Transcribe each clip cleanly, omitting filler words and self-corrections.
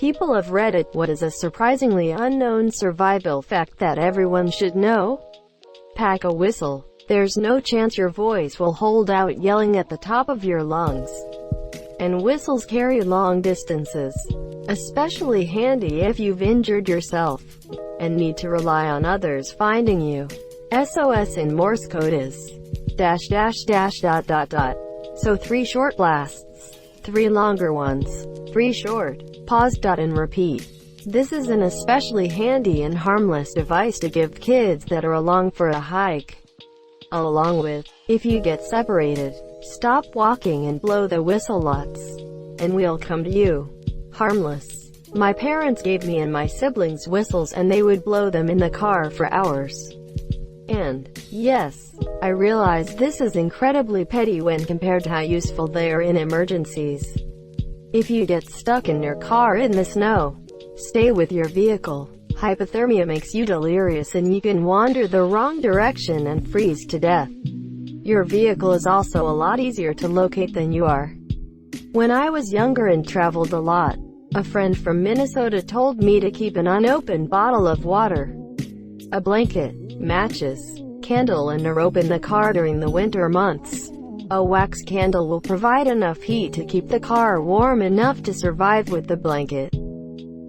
People of Reddit, what is a surprisingly unknown survival fact that everyone should know? Pack a whistle. There's no chance your voice will hold out yelling at the top of your lungs. And whistles carry long distances. Especially handy if you've injured yourself and need to rely on others finding you. SOS in Morse code is --. So 3 short blasts, 3 longer ones, 3 short, pause. And repeat. This is an especially handy and harmless device to give kids that are along for a hike. Along with, if you get separated, stop walking and blow the whistle lots, and we'll come to you. Harmless. My parents gave me and my siblings whistles and they would blow them in the car for hours. And, yes, I realize this is incredibly petty when compared to how useful they are in emergencies. If you get stuck in your car in the snow, stay with your vehicle. Hypothermia makes you delirious and you can wander the wrong direction and freeze to death. Your vehicle is also a lot easier to locate than you are. When I was younger and traveled a lot, a friend from Minnesota told me to keep an unopened bottle of water, a blanket, matches, candle and a rope in the car during the winter months. A wax candle will provide enough heat to keep the car warm enough to survive with the blanket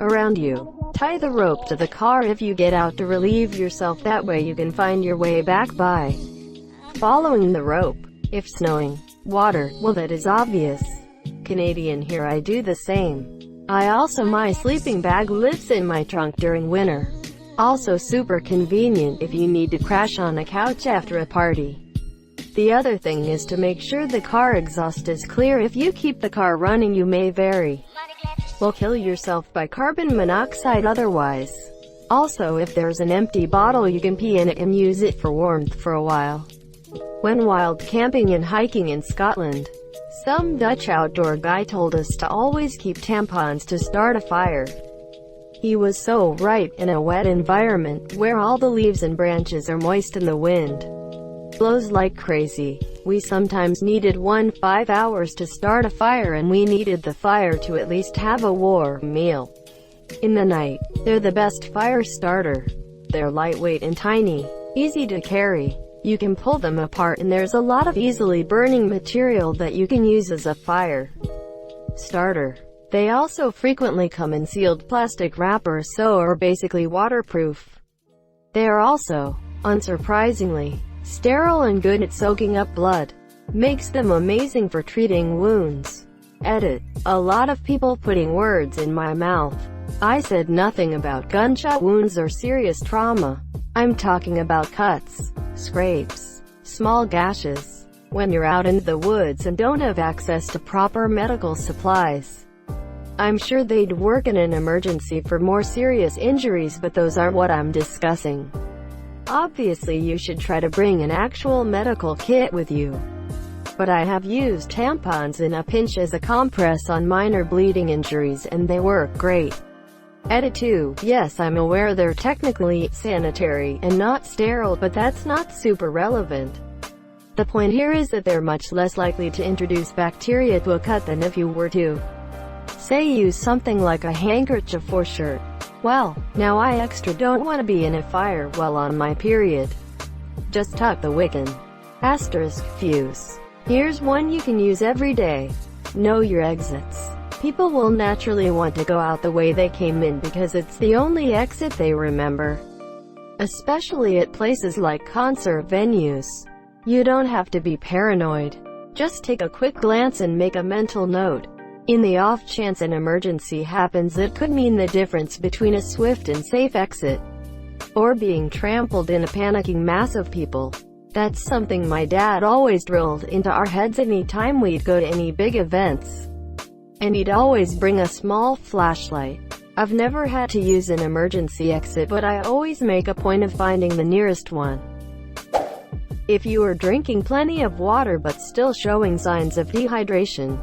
around you. Tie the rope to the car if you get out to relieve yourself, that way you can find your way back by following the rope. If snowing, water, well that is obvious. Canadian here, I do the same. My sleeping bag lives in my trunk during winter. Also super convenient if you need to crash on a couch after a party. The other thing is to make sure the car exhaust is clear. If you keep the car running you may kill yourself by carbon monoxide otherwise. Also, if there's an empty bottle you can pee in it and use it for warmth for a while. When wild camping and hiking in Scotland, some Dutch outdoor guy told us to always keep tampons to start a fire. He was so right. In a wet environment, where all the leaves and branches are moist and the wind blows like crazy, we sometimes needed 5 hours to start a fire, and we needed the fire to at least have a warm meal in the night. They're the best fire starter. They're lightweight and tiny, easy to carry. You can pull them apart and there's a lot of easily burning material that you can use as a fire starter. They also frequently come in sealed plastic wrappers, so are basically waterproof. They are also, unsurprisingly, sterile and good at soaking up blood. Makes them amazing for treating wounds. Edit. A lot of people putting words in my mouth. I said nothing about gunshot wounds or serious trauma. I'm talking about cuts, scrapes, small gashes. When you're out in the woods and don't have access to proper medical supplies. I'm sure they'd work in an emergency for more serious injuries, but those aren't what I'm discussing. Obviously you should try to bring an actual medical kit with you. But I have used tampons in a pinch as a compress on minor bleeding injuries and they work great. Edit 2. Yes, I'm aware they're technically sanitary and not sterile, but that's not super relevant. The point here is that they're much less likely to introduce bacteria to a cut than if you were to, say, use something like a handkerchief or shirt. Well, now I extra don't want to be in a fire while on my period. Just tuck the wick in. Fuse. Here's one you can use every day. Know your exits. People will naturally want to go out the way they came in because it's the only exit they remember. Especially at places like concert venues. You don't have to be paranoid. Just take a quick glance and make a mental note. In the off chance an emergency happens, it could mean the difference between a swift and safe exit or being trampled in a panicking mass of people. That's something my dad always drilled into our heads any time we'd go to any big events. And he'd always bring a small flashlight. I've never had to use an emergency exit, but I always make a point of finding the nearest one. If you are drinking plenty of water but still showing signs of dehydration,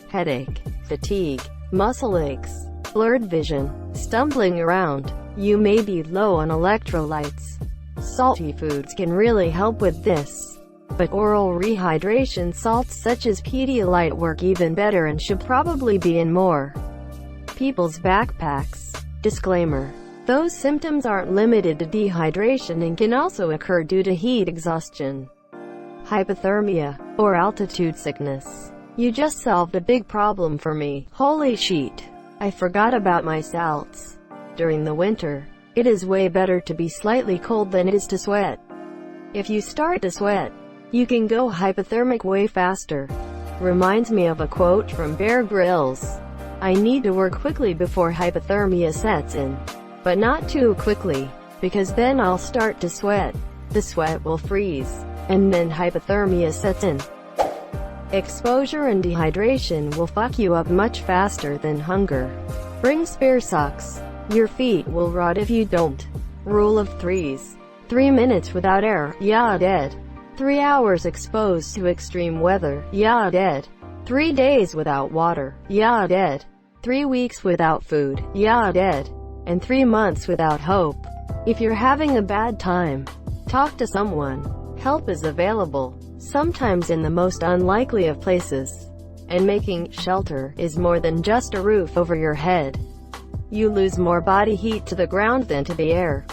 headache, fatigue, muscle aches, blurred vision, stumbling around, you may be low on electrolytes. Salty foods can really help with this. But oral rehydration salts such as Pedialyte work even better and should probably be in more people's backpacks. Disclaimer: those symptoms aren't limited to dehydration and can also occur due to heat exhaustion, hypothermia, or altitude sickness. You just solved a big problem for me. Holy shit. I forgot about my salts. During the winter, it is way better to be slightly cold than it is to sweat. If you start to sweat, you can go hypothermic way faster. Reminds me of a quote from Bear Grylls. I need to work quickly before hypothermia sets in. But not too quickly, because then I'll start to sweat. The sweat will freeze, and then hypothermia sets in. Exposure and dehydration will fuck you up much faster than hunger. Bring spare socks. Your feet will rot if you don't. Rule of threes. 3 minutes without air, yeah dead. 3 hours exposed to extreme weather, yeah dead. 3 days without water, yeah dead. 3 weeks without food, yeah dead. And 3 months without hope. If you're having a bad time, talk to someone. Help is available, sometimes in the most unlikely of places. And making shelter is more than just a roof over your head. You lose more body heat to the ground than to the air.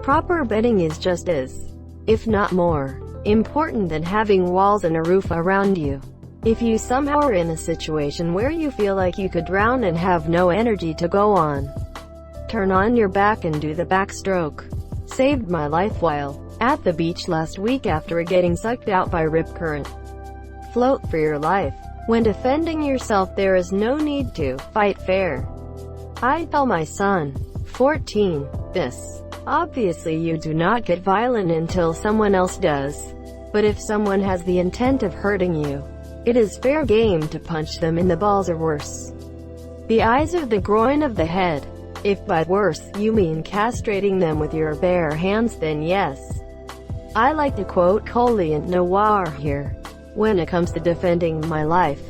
Proper bedding is just as, if not more, important than having walls and a roof around you. If you somehow are in a situation where you feel like you could drown and have no energy to go on, turn on your back and do the backstroke. Saved my life while at the beach last week after getting sucked out by rip current. Float for your life. When defending yourself, there is no need to fight fair. I tell my son, 14, this. Obviously you do not get violent until someone else does. But if someone has the intent of hurting you, it is fair game to punch them in the balls or worse. The eyes or the groin of the head. If by worse, you mean castrating them with your bare hands, then yes. I like to quote Coliant Noir here. When it comes to defending my life,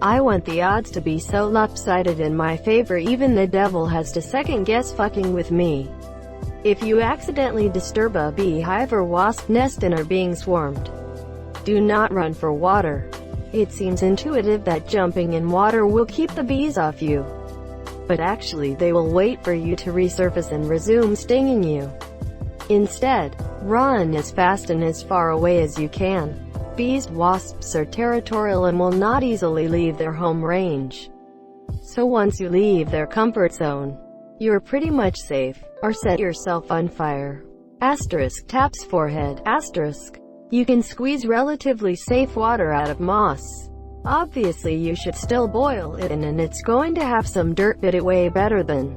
I want the odds to be so lopsided in my favor even the devil has to second guess fucking with me. If you accidentally disturb a beehive or wasp nest and are being swarmed, do not run for water. It seems intuitive that jumping in water will keep the bees off you. But actually they will wait for you to resurface and resume stinging you. Instead, run as fast and as far away as you can. Bees, wasps are territorial and will not easily leave their home range. So once you leave their comfort zone, you're pretty much safe, or set yourself on fire. Asterisk taps forehead. Asterisk. You can squeeze relatively safe water out of moss. Obviously you should still boil it in and it's going to have some dirt, but it way better than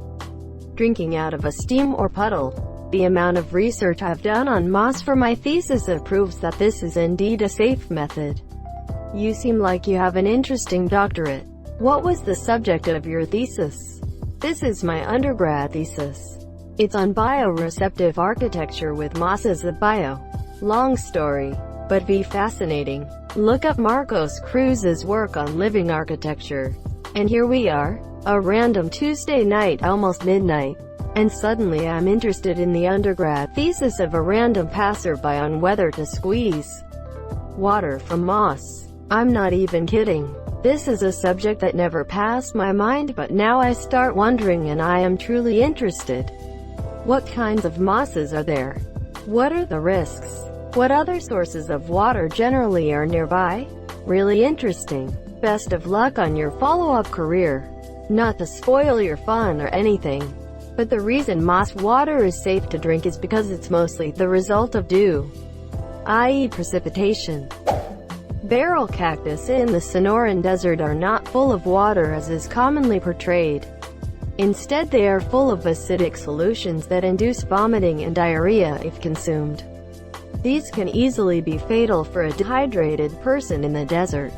drinking out of a steam or puddle. The amount of research I've done on moss for my thesis proves that this is indeed a safe method. You seem like you have an interesting doctorate. What was the subject of your thesis? This is my undergrad thesis. It's on bioreceptive architecture with moss as a bio. Long story, but be fascinating. Look up Marcos Cruz's work on living architecture. And here we are, a random Tuesday night, almost midnight. And suddenly I'm interested in the undergrad thesis of a random passerby on whether to squeeze water from moss. I'm not even kidding. This is a subject that never passed my mind, but now I start wondering and I am truly interested. What kinds of mosses are there? What are the risks? What other sources of water generally are nearby? Really interesting. Best of luck on your follow-up career. Not to spoil your fun or anything, but the reason moss water is safe to drink is because it's mostly the result of dew, i.e. precipitation. Barrel cactus in the Sonoran Desert are not full of water as is commonly portrayed. Instead they are full of acidic solutions that induce vomiting and diarrhea if consumed. These can easily be fatal for a dehydrated person in the desert.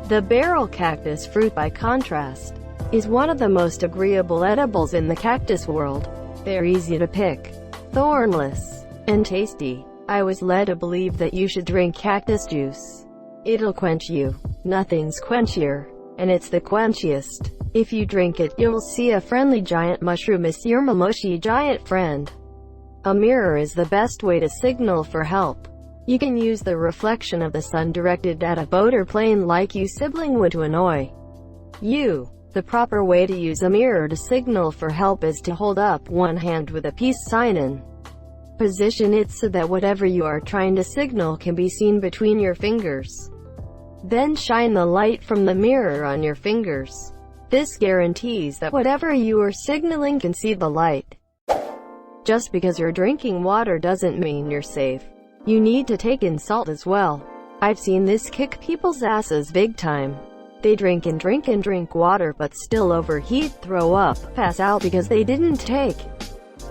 The barrel cactus fruit, by contrast, is one of the most agreeable edibles in the cactus world. They're easy to pick, thornless, and tasty. I was led to believe that you should drink cactus juice. It'll quench you. Nothing's quenchier, and it's the quenchiest. If you drink it, you'll see a friendly giant mushroom as your mushy giant friend. A mirror is the best way to signal for help. You can use the reflection of the sun directed at a boat or plane like you sibling would to annoy you. The proper way to use a mirror to signal for help is to hold up one hand with a peace sign and position it so that whatever you are trying to signal can be seen between your fingers. Then shine the light from the mirror on your fingers. This guarantees that whatever you are signaling can see the light. Just because you're drinking water doesn't mean you're safe. You need to take in salt as well. I've seen this kick people's asses big time. They drink and drink and drink water but still overheat, throw up, pass out because they didn't take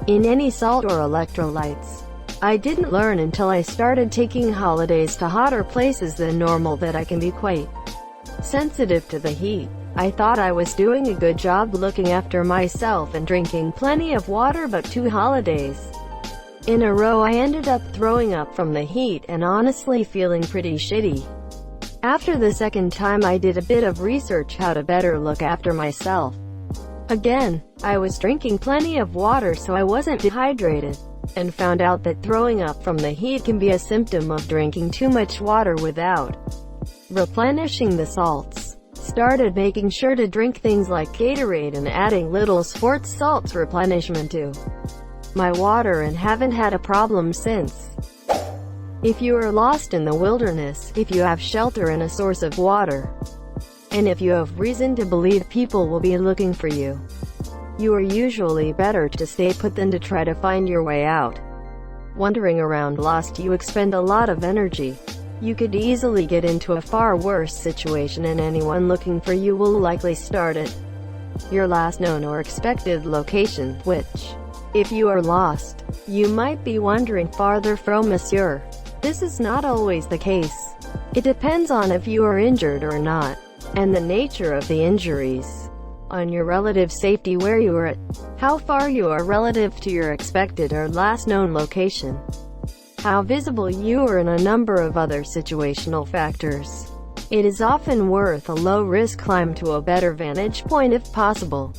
in any salt or electrolytes. I didn't learn until I started taking holidays to hotter places than normal that I can be quite sensitive to the heat. I thought I was doing a good job looking after myself and drinking plenty of water, but 2 holidays in a row I ended up throwing up from the heat and honestly feeling pretty shitty. After the second time I did a bit of research how to better look after myself. Again, I was drinking plenty of water so I wasn't dehydrated, and found out that throwing up from the heat can be a symptom of drinking too much water without replenishing the salts. Started making sure to drink things like Gatorade and adding little sports salts replenishment to my water and haven't had a problem since. If you are lost in the wilderness, if you have shelter and a source of water, and if you have reason to believe people will be looking for you, you are usually better to stay put than to try to find your way out. Wandering around lost, you expend a lot of energy. You could easily get into a far worse situation, and anyone looking for you will likely start at your last known or expected location, which, if you are lost, you might be wandering farther from, monsieur. This is not always the case. It depends on if you are injured or not, and the nature of the injuries, on your relative safety, where you are at, how far you are relative to your expected or last known location, how visible you are, and a number of other situational factors. It is often worth a low-risk climb to a better vantage point if possible.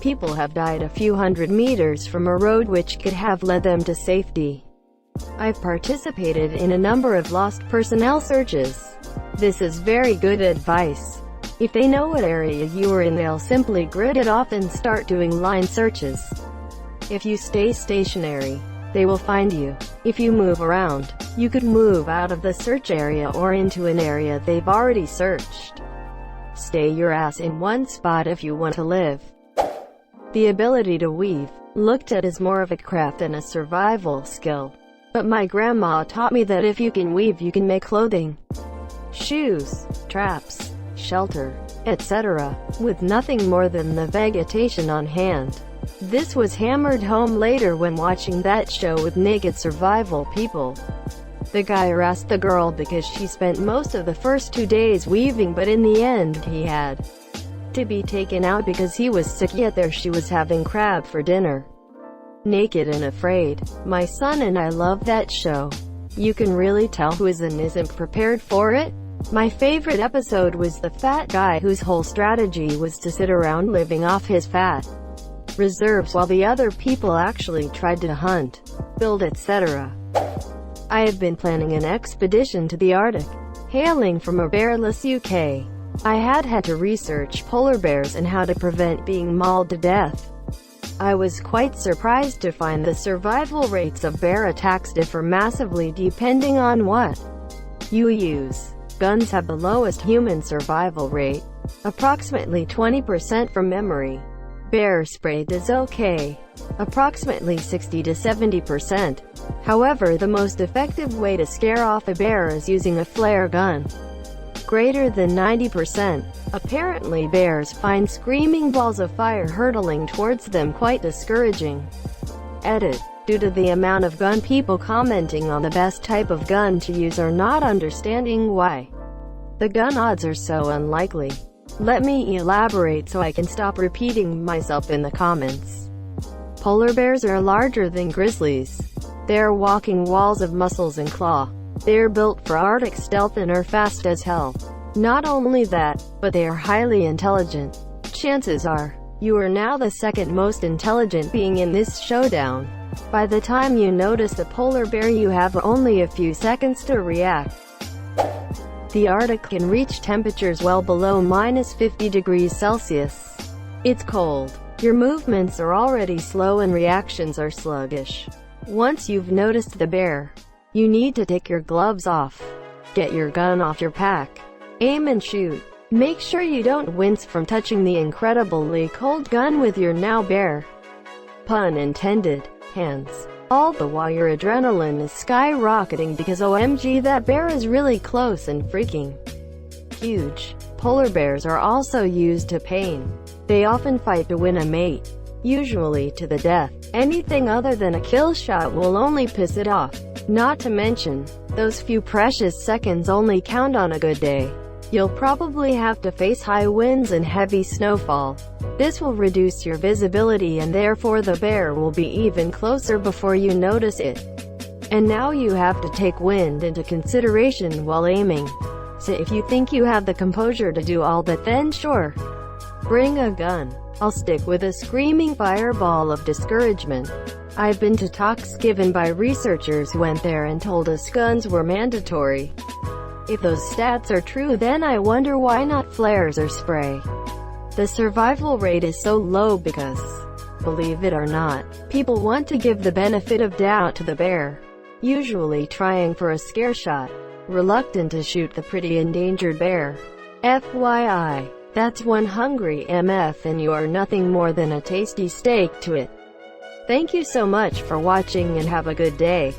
People have died a few hundred meters from a road which could have led them to safety. I've participated in a number of lost personnel searches. This is very good advice. If they know what area you are in, they'll simply grid it off and start doing line searches. If you stay stationary, they will find you. If you move around, you could move out of the search area or into an area they've already searched. Stay your ass in one spot if you want to live. The ability to weave, looked at as more of a craft than a survival skill. But my grandma taught me that if you can weave, you can make clothing, shoes, traps, shelter, etc., with nothing more than the vegetation on hand. This was hammered home later when watching that show with naked survival people. The guy harassed the girl because she spent most of the first 2 days weaving, but in the end he had to be taken out because he was sick, yet there she was having crab for dinner. Naked and afraid. My son and I love that show. You can really tell who is and isn't prepared for it. My favorite episode was the fat guy whose whole strategy was to sit around living off his fat reserves while the other people actually tried to hunt, build, etc. I have been planning an expedition to the Arctic. Hailing from a bearless UK, I had to research polar bears and how to prevent being mauled to death. I was quite surprised to find the survival rates of bear attacks differ massively depending on what you use. Guns have the lowest human survival rate, approximately 20% from memory. Bear spray is okay, approximately 60 to 70%. However, the most effective way to scare off a bear is using a flare gun, greater than 90%. Apparently bears find screaming balls of fire hurtling towards them quite discouraging. Edit. Due to the amount of gun people commenting on the best type of gun to use or not understanding why the gun odds are so unlikely. Let me elaborate so I can stop repeating myself in the comments. Polar bears are larger than grizzlies. They are walking walls of muscles and claw. They are built for Arctic stealth and are fast as hell. Not only that, but they are highly intelligent. Chances are, you are now the second most intelligent being in this showdown. By the time you notice the polar bear, you have only a few seconds to react. The Arctic can reach temperatures well below -50 degrees Celsius. It's cold. Your movements are already slow and reactions are sluggish. Once you've noticed the bear, you need to take your gloves off. Get your gun off your pack. Aim and shoot. Make sure you don't wince from touching the incredibly cold gun with your now bare, pun intended, hands. All the while your adrenaline is skyrocketing because OMG, that bear is really close and freaking huge. Polar bears are also used to pain. They often fight to win a mate, usually to the death. Anything other than a kill shot will only piss it off. Not to mention, those few precious seconds only count on a good day. You'll probably have to face high winds and heavy snowfall. This will reduce your visibility and therefore the bear will be even closer before you notice it. And now you have to take wind into consideration while aiming. So if you think you have the composure to do all that, then sure, bring a gun. I'll stick with a screaming fireball of discouragement. I've been to talks given by researchers who went there and told us guns were mandatory. If those stats are true, then I wonder why not flares or spray. The survival rate is so low because, believe it or not, people want to give the benefit of doubt to the bear, usually trying for a scare shot, reluctant to shoot the pretty endangered bear. FYI, that's one hungry MF and you are nothing more than a tasty steak to it. Thank you so much for watching and have a good day.